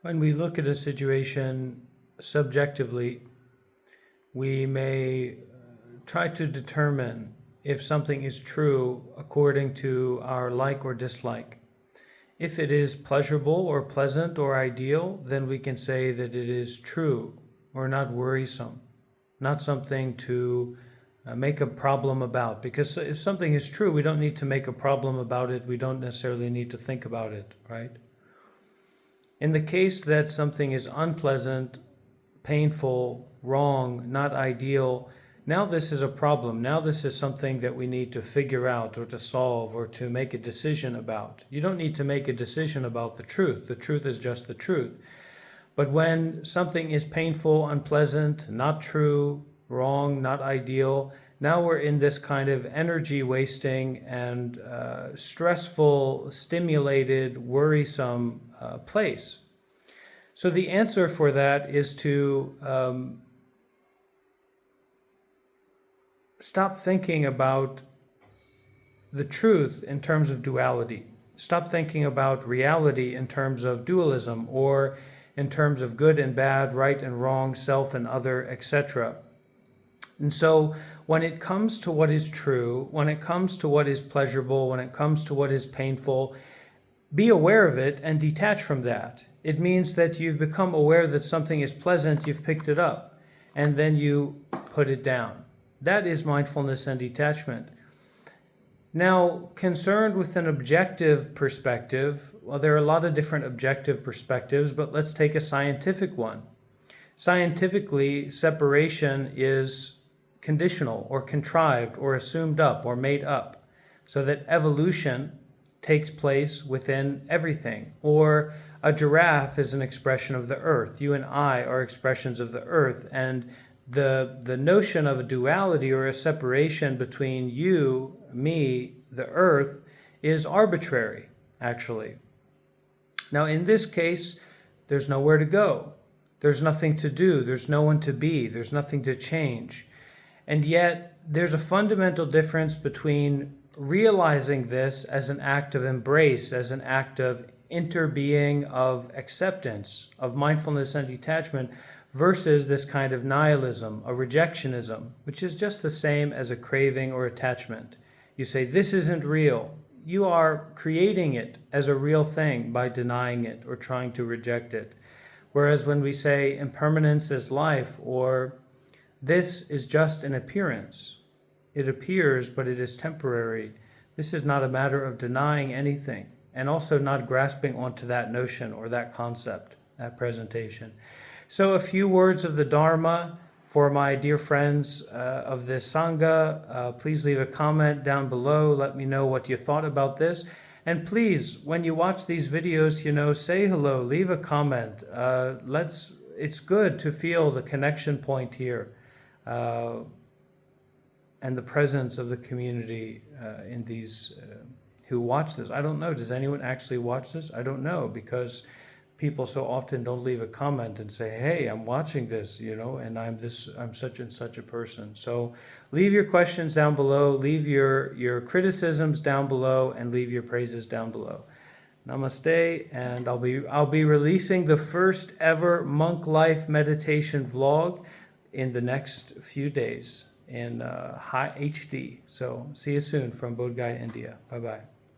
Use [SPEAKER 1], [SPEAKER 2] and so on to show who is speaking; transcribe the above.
[SPEAKER 1] When we look at a situation subjectively, we may try to determine if something is true according to our like or dislike. If it is pleasurable or pleasant or ideal, then we can say that it is true or not worrisome, not something to make a problem about. Because if something is true, we don't need to make a problem about it. We don't necessarily need to think about it, right? In the case that something is unpleasant, painful, wrong, not ideal, now this is a problem. Now this is something that we need to figure out or to solve or to make a decision about. You don't need to make a decision about the truth. The truth is just the truth. But when something is painful, unpleasant, not true, wrong, not ideal, now we're in this kind of energy wasting and stressful, stimulated, worrisome place. So the answer for that is to stop thinking about the truth in terms of duality. Stop thinking about reality in terms of dualism or in terms of good and bad, right and wrong, self and other, etc. And so when it comes to what is true, when it comes to what is pleasurable, when it comes to what is painful, be aware of it and detach from that. It means that you've become aware that something is pleasant, you've picked it up, and then you put it down. That is mindfulness and detachment. Now, concerned with an objective perspective, well, there are a lot of different objective perspectives, but let's take a scientific one. Scientifically, separation is conditional or contrived or assumed up or made up, so that evolution takes place within everything. Or a giraffe is an expression of the earth. You and I are expressions of the earth, and the notion of a duality or a separation between you, me, the earth is arbitrary, actually. Now, in this case, there's nowhere to go. There's nothing to do. There's no one to be. There's nothing to change. And yet, there's a fundamental difference between realizing this as an act of embrace, as an act of interbeing, of acceptance, of mindfulness and detachment, versus this kind of nihilism, a rejectionism, which is just the same as a craving or attachment. You say, this isn't real. You are creating it as a real thing by denying it or trying to reject it. Whereas when we say impermanence is life, or this is just an appearance, it appears, but it is temporary. This is not a matter of denying anything, and also not grasping onto that notion or that concept, that presentation. So a few words of the Dharma for my dear friends of this Sangha. Please leave a comment down below. Let me know what you thought about this. And please, when you watch these videos, say hello, leave a comment. It's good to feel the connection point here and the presence of the community in these who watch this. I don't know, does anyone actually watch this? I don't know, because people so often don't leave a comment and say, hey, I'm watching this, and I'm such and such a person. So leave your questions down below, leave your criticisms down below, and leave your praises down below. Namaste, and I'll be releasing the first ever monk life meditation vlog in the next few days in high HD. So see you soon from Bodh Gaya, India. Bye-bye.